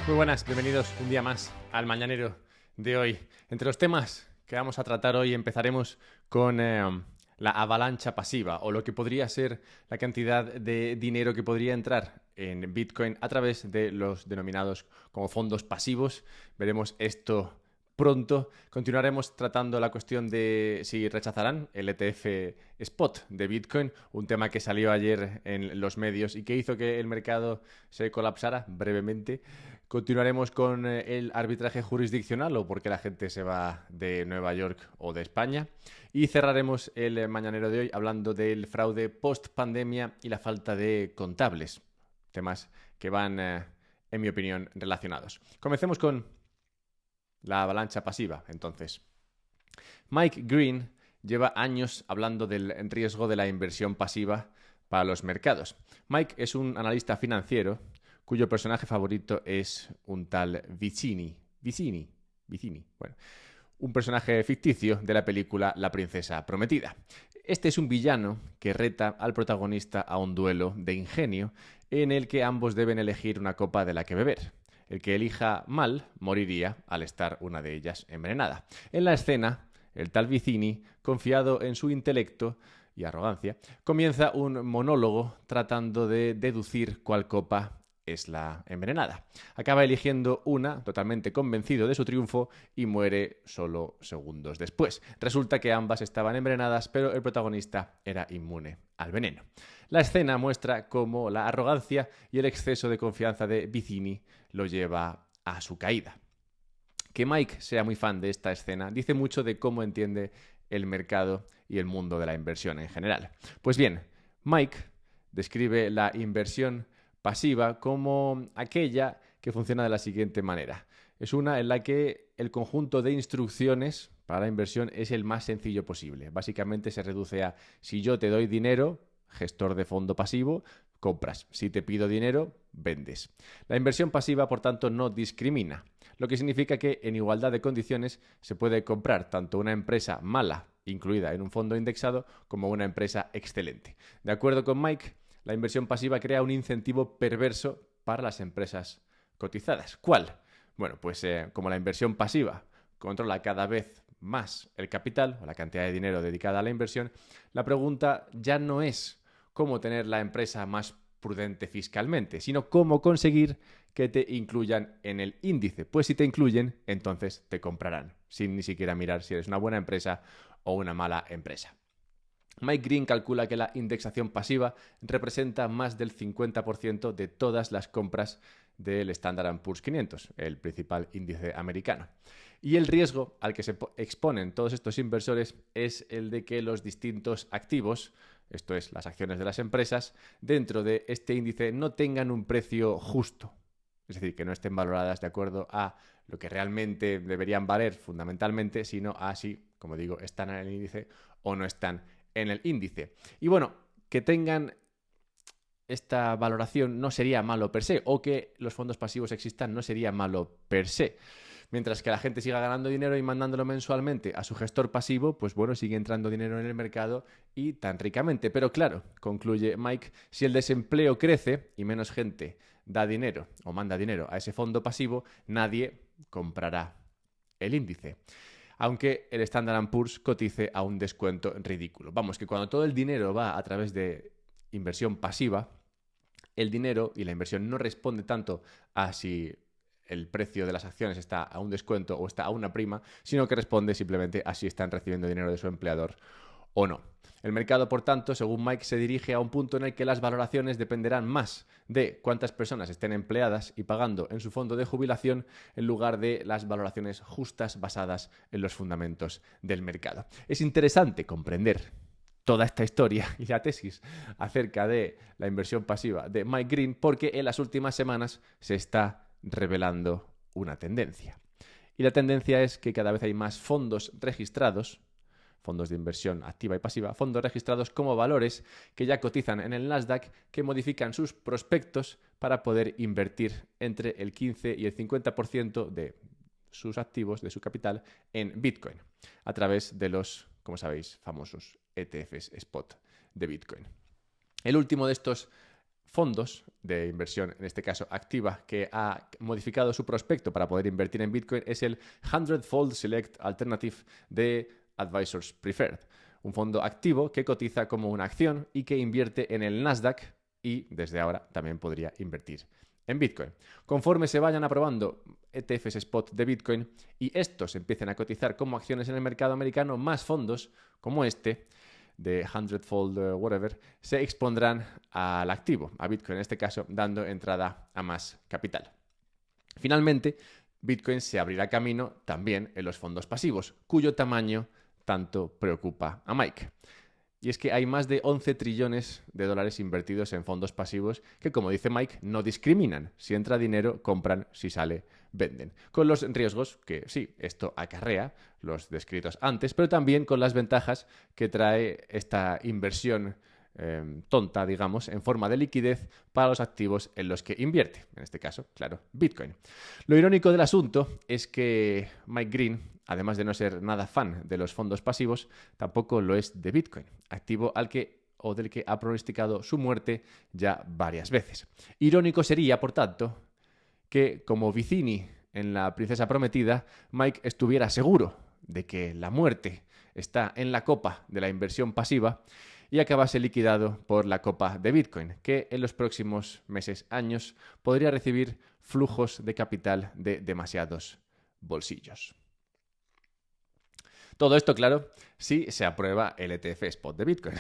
Muy buenas, bienvenidos un día más al Mañanero de hoy. Entre los temas que vamos a tratar hoy empezaremos con la avalancha pasiva o lo que podría ser la cantidad de dinero que podría entrar en Bitcoin a través de los denominados como fondos pasivos. Veremos esto pronto. Continuaremos tratando la cuestión de si rechazarán el ETF Spot de Bitcoin, un tema que salió ayer en los medios y que hizo que el mercado se colapsara brevemente. Continuaremos con el arbitraje jurisdiccional o por qué la gente se va de Nueva York o de España. Y cerraremos el mañanero de hoy hablando del fraude post-pandemia y la falta de contables. Temas que van, en mi opinión, relacionados. Comencemos con la avalancha pasiva, entonces. Mike Green lleva años hablando del riesgo de la inversión pasiva para los mercados. Mike es un analista financiero cuyo personaje favorito es un tal Vicini. Bueno, un personaje ficticio de la película La princesa prometida. Este es un villano que reta al protagonista a un duelo de ingenio en el que ambos deben elegir una copa de la que beber. El que elija mal moriría al estar una de ellas envenenada. En la escena, el tal Vicini, confiado en su intelecto y arrogancia, comienza un monólogo tratando de deducir cuál copa es la envenenada. Acaba eligiendo una, totalmente convencido de su triunfo, y muere solo segundos después. Resulta que ambas estaban envenenadas, pero el protagonista era inmune al veneno. La escena muestra cómo la arrogancia y el exceso de confianza de Vicini lo lleva a su caída. Que Mike sea muy fan de esta escena dice mucho de cómo entiende el mercado y el mundo de la inversión en general. Pues bien, Mike describe la inversión pasiva como aquella que funciona de la siguiente manera. Es una en la que el conjunto de instrucciones para la inversión es el más sencillo posible. Básicamente se reduce a si yo te doy dinero, gestor de fondo pasivo, compras. Si te pido dinero, vendes. La inversión pasiva, por tanto, no discrimina, lo que significa que en igualdad de condiciones se puede comprar tanto una empresa mala, incluida en un fondo indexado, como una empresa excelente. De acuerdo con Mike, la inversión pasiva crea un incentivo perverso para las empresas cotizadas. ¿Cuál? Bueno, pues como la inversión pasiva controla cada vez más el capital o la cantidad de dinero dedicada a la inversión, la pregunta ya no es cómo tener la empresa más prudente fiscalmente, sino cómo conseguir que te incluyan en el índice. Pues si te incluyen, entonces te comprarán, sin ni siquiera mirar si eres una buena empresa o una mala empresa. Mike Green calcula que la indexación pasiva representa más del 50% de todas las compras del Standard & Poor's 500, el principal índice americano. Y el riesgo al que se exponen todos estos inversores es el de que los distintos activos, esto es, las acciones de las empresas, dentro de este índice no tengan un precio justo. Es decir, que no estén valoradas de acuerdo a lo que realmente deberían valer fundamentalmente, sino a si, como digo, están en el índice o no están en el índice. Y bueno, que tengan esta valoración no sería malo per se, o que los fondos pasivos existan no sería malo per se. Mientras que la gente siga ganando dinero y mandándolo mensualmente a su gestor pasivo, pues bueno, sigue entrando dinero en el mercado y tan ricamente. Pero claro, concluye Mike, si el desempleo crece y menos gente da dinero o manda dinero a ese fondo pasivo, nadie comprará el índice. Aunque el Standard & Poor's cotice a un descuento ridículo. Vamos, que cuando todo el dinero va a través de inversión pasiva, el dinero y la inversión no responde tanto a si el precio de las acciones está a un descuento o está a una prima, sino que responde simplemente a si están recibiendo dinero de su empleador o no. El mercado, por tanto, según Mike, se dirige a un punto en el que las valoraciones dependerán más de cuántas personas estén empleadas y pagando en su fondo de jubilación en lugar de las valoraciones justas basadas en los fundamentos del mercado. Es interesante comprender toda esta historia y la tesis acerca de la inversión pasiva de Mike Green porque en las últimas semanas se está revelando una tendencia. Y la tendencia es que cada vez hay más fondos registrados, fondos de inversión activa y pasiva, fondos registrados como valores que ya cotizan en el Nasdaq, que modifican sus prospectos para poder invertir entre el 15 y el 50% de sus activos, de su capital, en Bitcoin, a través de los, como sabéis, famosos ETFs spot de Bitcoin. El último de estos fondos de inversión, en este caso activa, que ha modificado su prospecto para poder invertir en Bitcoin es el 100-Fold Select Alternative de Advisors Preferred. Un fondo activo que cotiza como una acción y que invierte en el Nasdaq y desde ahora también podría invertir en Bitcoin. Conforme se vayan aprobando ETFs spot de Bitcoin y estos empiecen a cotizar como acciones en el mercado americano, más fondos como este de 100-Fold whatever se expondrán al activo, a Bitcoin en este caso, dando entrada a más capital. Finalmente, Bitcoin se abrirá camino también en los fondos pasivos, cuyo tamaño tanto preocupa a Mike. Y es que hay más de 11 trillones de dólares invertidos en fondos pasivos que, como dice Mike, no discriminan. Si entra dinero, compran, si sale, venden. Con los riesgos que sí, esto acarrea, los descritos antes, pero también con las ventajas que trae esta inversión tonta, digamos, en forma de liquidez para los activos en los que invierte. En este caso, claro, Bitcoin. Lo irónico del asunto es que Mike Green, además de no ser nada fan de los fondos pasivos, tampoco lo es de Bitcoin, activo del que ha pronosticado su muerte ya varias veces. Irónico sería, por tanto, que como Vicini en La Princesa Prometida, Mike estuviera seguro de que la muerte está en la copa de la inversión pasiva y acabase liquidado por la copa de Bitcoin, que en los próximos meses, años, podría recibir flujos de capital de demasiados bolsillos. Todo esto, claro, si se aprueba el ETF Spot de Bitcoin.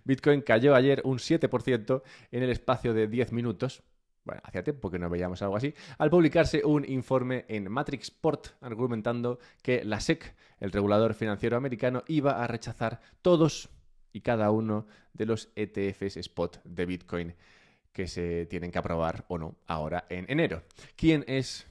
Bitcoin cayó ayer un 7% en el espacio de 10 minutos. Bueno, hacía tiempo que no veíamos algo así, al publicarse un informe en Matrixport argumentando que la SEC, el regulador financiero americano, iba a rechazar todos y cada uno de los ETFs spot de Bitcoin que se tienen que aprobar o no ahora en enero. ¿Quién es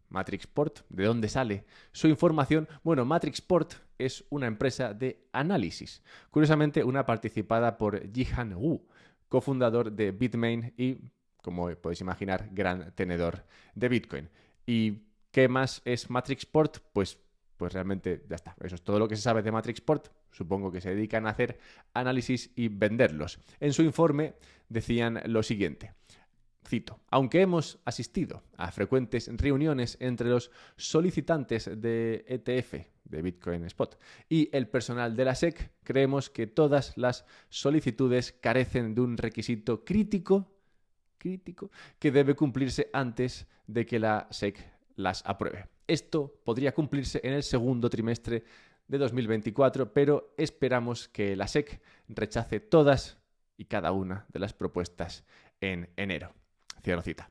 Matrixport? ¿De dónde sale su información? Bueno, Matrixport es una empresa de análisis, curiosamente una participada por Jihan Wu, cofundador de Bitmain y, como podéis imaginar, gran tenedor de Bitcoin. ¿Y qué más es Matrixport? Pues realmente ya está. Eso es todo lo que se sabe de Matrixport. Supongo que se dedican a hacer análisis y venderlos. En su informe decían lo siguiente. Cito, aunque hemos asistido a frecuentes reuniones entre los solicitantes de ETF, de Bitcoin Spot, y el personal de la SEC, creemos que todas las solicitudes carecen de un requisito crítico que debe cumplirse antes de que la SEC las apruebe. Esto podría cumplirse en el segundo trimestre de 2024, pero esperamos que la SEC rechace todas y cada una de las propuestas en enero. Cierro cita.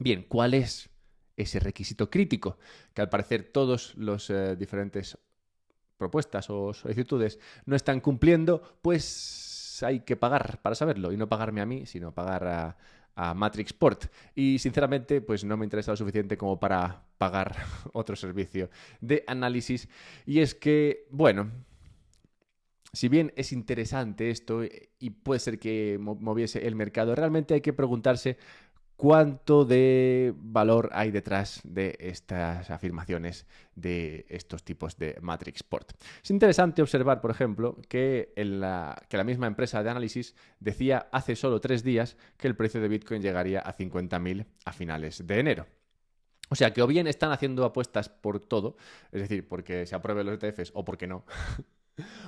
Bien, ¿cuál es ese requisito crítico que al parecer todos los diferentes propuestas o solicitudes no están cumpliendo? Pues hay que pagar para saberlo, y no pagarme a mí, sino pagar a Matrixport. Y sinceramente, pues no me interesa lo suficiente como para pagar otro servicio de análisis. Y es que, bueno, si bien es interesante esto y puede ser que moviese el mercado, realmente hay que preguntarse cuánto de valor hay detrás de estas afirmaciones de estos tipos de Matrixport. Es interesante observar, por ejemplo, que la misma empresa de análisis decía hace solo 3 días que el precio de Bitcoin llegaría a 50.000 a finales de enero. O sea que o bien están haciendo apuestas por todo, es decir, porque se aprueben los ETFs o porque no,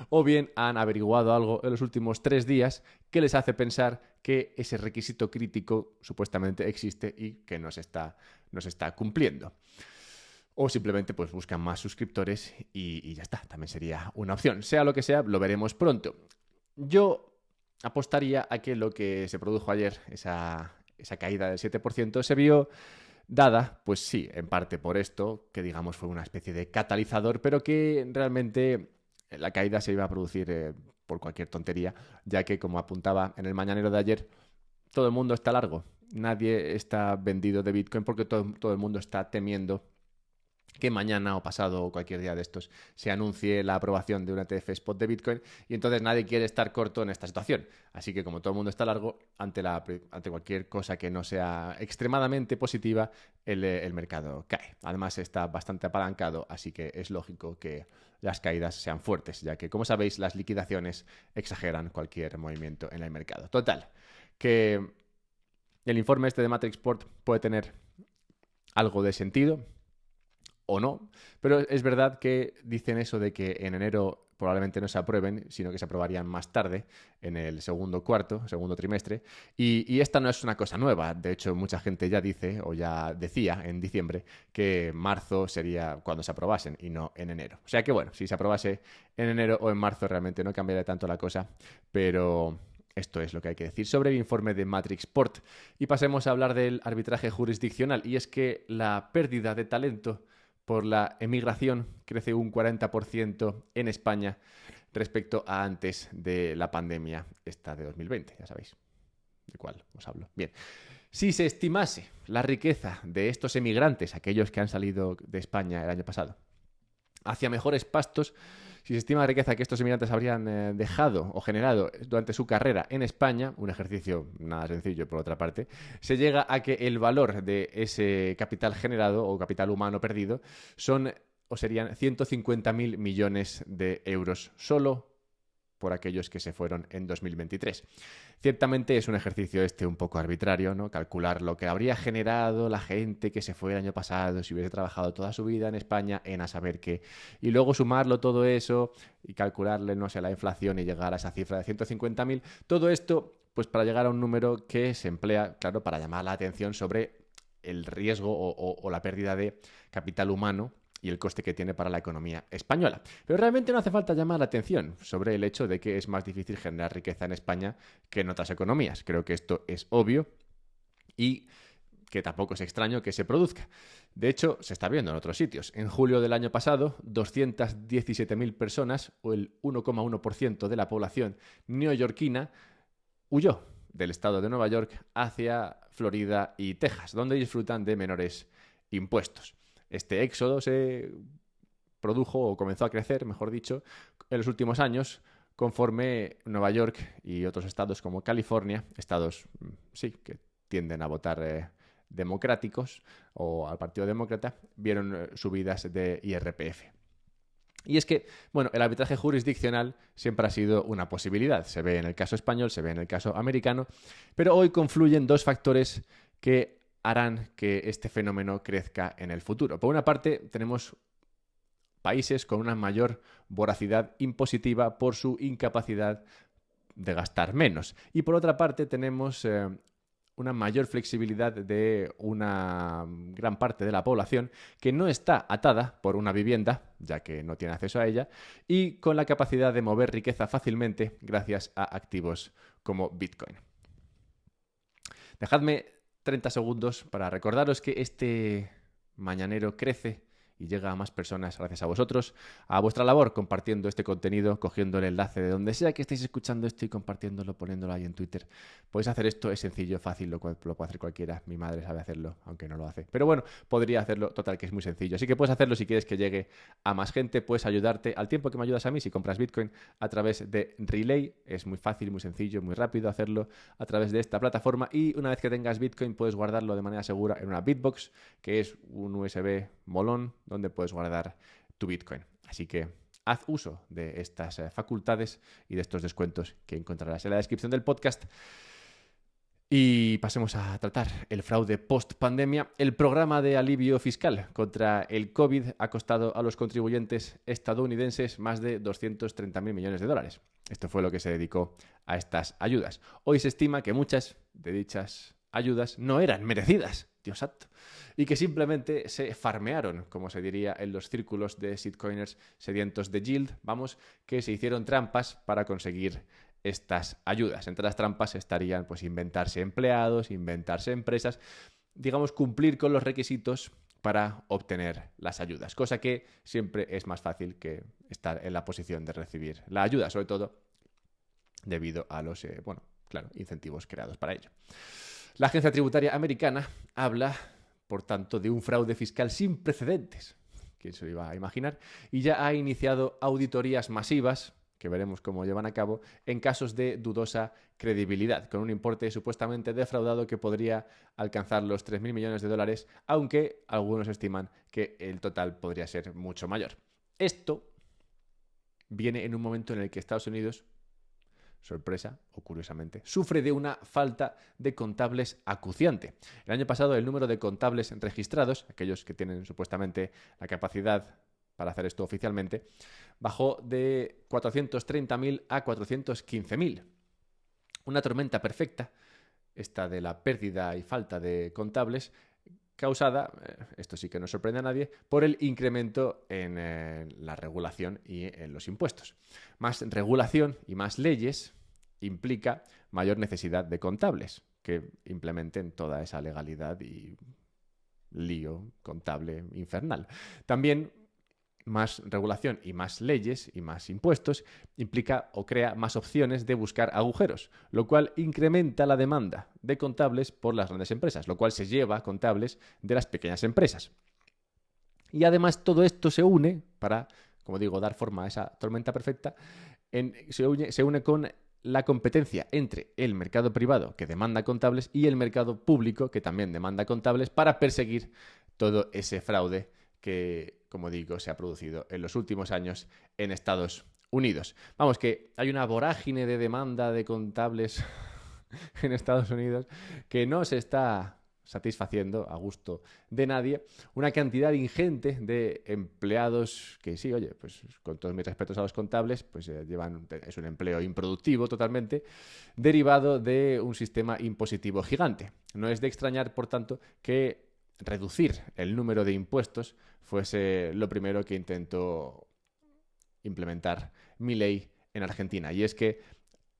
o bien han averiguado algo en los últimos 3 días que les hace pensar que ese requisito crítico supuestamente existe y que no se está cumpliendo. O simplemente pues buscan más suscriptores y ya está, también sería una opción. Sea lo que sea, lo veremos pronto. Yo apostaría a que lo que se produjo ayer, esa caída del 7%, se vio dada, pues sí, en parte por esto, que digamos fue una especie de catalizador, pero que realmente la caída se iba a producir por cualquier tontería, ya que, como apuntaba en el mañanero de ayer, todo el mundo está largo. Nadie está vendido de Bitcoin porque todo el mundo está temiendo que mañana o pasado o cualquier día de estos se anuncie la aprobación de un ETF spot de Bitcoin y entonces nadie quiere estar corto en esta situación. Así que como todo el mundo está largo, ante cualquier cosa que no sea extremadamente positiva, el mercado cae. Además está bastante apalancado, así que es lógico que las caídas sean fuertes, ya que, como sabéis, las liquidaciones exageran cualquier movimiento en el mercado. Total, que el informe este de Matrixport puede tener algo de sentido o no, pero es verdad que dicen eso de que en enero probablemente no se aprueben, sino que se aprobarían más tarde, en el segundo trimestre, y esta no es una cosa nueva. De hecho, mucha gente ya dice, o ya decía en diciembre, que marzo sería cuando se aprobasen y no en enero. O sea que bueno, si se aprobase en enero o en marzo realmente no cambiaría tanto la cosa, pero esto es lo que hay que decir sobre el informe de Matrixport. Y pasemos a hablar del arbitraje jurisdiccional, y es que la pérdida de talento por la emigración crece un 40% en España respecto a antes de la pandemia esta de 2020, ya sabéis de cuál os hablo. Bien, si se estimase la riqueza de estos emigrantes, aquellos que han salido de España el año pasado, hacia mejores pastos, si se estima la riqueza que estos inmigrantes habrían dejado o generado durante su carrera en España, un ejercicio nada sencillo por otra parte, se llega a que el valor de ese capital generado o capital humano perdido son o serían 150.000 millones de euros solo por aquellos que se fueron en 2023. Ciertamente es un ejercicio un poco arbitrario, ¿no? Calcular lo que habría generado la gente que se fue el año pasado si hubiese trabajado toda su vida en España en a saber qué. Y luego sumarlo todo eso y calcularle, no sé, la inflación y llegar a esa cifra de 150.000. Todo esto, pues para llegar a un número que se emplea, claro, para llamar la atención sobre el riesgo o la pérdida de capital humano y el coste que tiene para la economía española. Pero realmente no hace falta llamar la atención sobre el hecho de que es más difícil generar riqueza en España que en otras economías. Creo que esto es obvio y que tampoco es extraño que se produzca. De hecho, se está viendo en otros sitios. En julio del año pasado, 217.000 personas, o el 1,1% de la población neoyorquina, huyó del estado de Nueva York hacia Florida y Texas, donde disfrutan de menores impuestos. Este éxodo se produjo o comenzó a crecer, mejor dicho, en los últimos años, conforme Nueva York y otros estados como California, estados sí que tienden a votar democráticos o al Partido Demócrata, vieron subidas de IRPF. Y es que, bueno, el arbitraje jurisdiccional siempre ha sido una posibilidad. Se ve en el caso español, se ve en el caso americano, pero hoy confluyen dos factores que harán que este fenómeno crezca en el futuro. Por una parte, tenemos países con una mayor voracidad impositiva por su incapacidad de gastar menos. Y por otra parte, tenemos una mayor flexibilidad de una gran parte de la población que no está atada por una vivienda, ya que no tiene acceso a ella, y con la capacidad de mover riqueza fácilmente gracias a activos como Bitcoin. Dejadme 30 segundos para recordaros que este mañanero crece y llega a más personas gracias a vosotros, a vuestra labor compartiendo este contenido, cogiendo el enlace de donde sea que estéis escuchando esto y compartiéndolo, poniéndolo ahí en Twitter. Podéis hacer esto, es sencillo, fácil, lo puede hacer cualquiera. Mi madre sabe hacerlo, aunque no lo hace. Pero bueno, podría hacerlo, total, que es muy sencillo. Así que puedes hacerlo si quieres que llegue a más gente, puedes ayudarte al tiempo que me ayudas a mí si compras Bitcoin a través de Relay. Es muy fácil, muy sencillo, muy rápido hacerlo a través de esta plataforma y una vez que tengas Bitcoin puedes guardarlo de manera segura en una Bitbox, que es un USB molón, donde puedes guardar tu Bitcoin. Así que haz uso de estas facultades y de estos descuentos que encontrarás en la descripción del podcast. Y pasemos a tratar el fraude post-pandemia. El programa de alivio fiscal contra el COVID ha costado a los contribuyentes estadounidenses más de 230.000 millones de dólares. Esto fue lo que se dedicó a estas ayudas. Hoy se estima que muchas de dichas ayudas no eran merecidas, Dios santo, y que simplemente se farmearon, como se diría en los círculos de shitcoiners sedientos de yield, que se hicieron trampas para conseguir estas ayudas. Entre las trampas estarían pues inventarse empleados, inventarse empresas, digamos cumplir con los requisitos para obtener las ayudas, cosa que siempre es más fácil que estar en la posición de recibir la ayuda, sobre todo debido a los incentivos creados para ello. La agencia tributaria americana habla, por tanto, de un fraude fiscal sin precedentes. ¿Quién se lo iba a imaginar? Y ya ha iniciado auditorías masivas, que veremos cómo llevan a cabo, en casos de dudosa credibilidad, con un importe supuestamente defraudado que podría alcanzar los 3.000 millones de dólares, aunque algunos estiman que el total podría ser mucho mayor. Esto viene en un momento en el que Estados Unidos sorpresa o curiosamente, sufre de una falta de contables acuciante. El año pasado el número de contables registrados, aquellos que tienen supuestamente la capacidad para hacer esto oficialmente, bajó de 430.000 a 415.000. Una tormenta perfecta, esta de la pérdida y falta de contables, causada, esto sí que no sorprende a nadie, por el incremento en la regulación y en los impuestos. Más regulación y más leyes implica mayor necesidad de contables que implementen toda esa legalidad y lío contable infernal. También más regulación y más leyes y más impuestos implica o crea más opciones de buscar agujeros, lo cual incrementa la demanda de contables por las grandes empresas, lo cual se lleva contables de las pequeñas empresas. Y además todo esto se une para, como digo, dar forma a esa tormenta perfecta, se une con la competencia entre el mercado privado, que demanda contables, y el mercado público, que también demanda contables, para perseguir todo ese fraude que, como digo, se ha producido en los últimos años en Estados Unidos. Vamos, que hay una vorágine de demanda de contables en Estados Unidos que no se está satisfaciendo a gusto de nadie. Una cantidad ingente de empleados que sí, oye, pues con todos mis respetos a los contables, pues es un empleo improductivo totalmente, derivado de un sistema impositivo gigante. No es de extrañar, por tanto, que reducir el número de impuestos fuese lo primero que intentó implementar Milei en Argentina. Y es que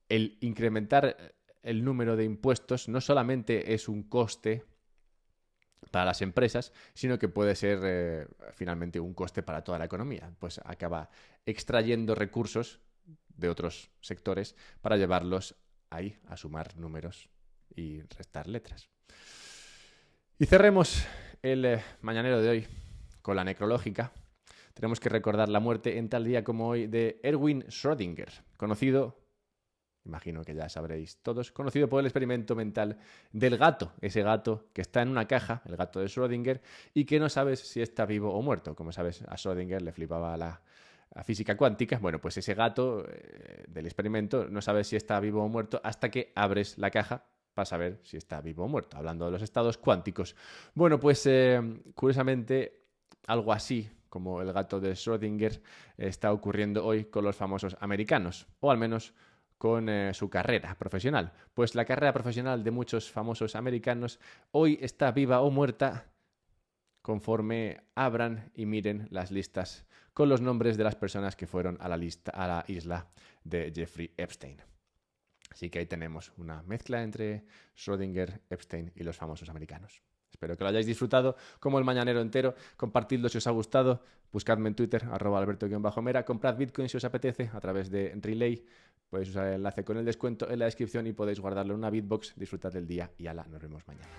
el incrementar el número de impuestos no solamente es un coste para las empresas, sino que puede ser finalmente un coste para toda la economía. Pues acaba extrayendo recursos de otros sectores para llevarlos ahí a sumar números y restar letras. Y cerremos el mañanero de hoy con la necrológica. Tenemos que recordar la muerte en tal día como hoy de Erwin Schrödinger, conocido, imagino que ya sabréis todos, conocido por el experimento mental del gato, ese gato que está en una caja, el gato de Schrödinger, y que no sabes si está vivo o muerto. Como sabes, a Schrödinger le flipaba la física cuántica. Bueno, pues ese gato del experimento no sabes si está vivo o muerto hasta que abres la caja para saber si está vivo o muerto, hablando de los estados cuánticos. Bueno, pues curiosamente algo así como el gato de Schrödinger está ocurriendo hoy con los famosos americanos, o al menos con su carrera profesional. Pues la carrera profesional de muchos famosos americanos hoy está viva o muerta conforme abran y miren las listas con los nombres de las personas que fueron a la isla de Jeffrey Epstein. Así que ahí tenemos una mezcla entre Schrödinger, Epstein y los famosos americanos. Espero que lo hayáis disfrutado como el mañanero entero. Compartidlo si os ha gustado. Buscadme en Twitter, @alberto_mera. Comprad Bitcoin si os apetece a través de Relay. Podéis usar el enlace con el descuento en la descripción y podéis guardarlo en una Bitbox. Disfrutad del día y ala, nos vemos mañana.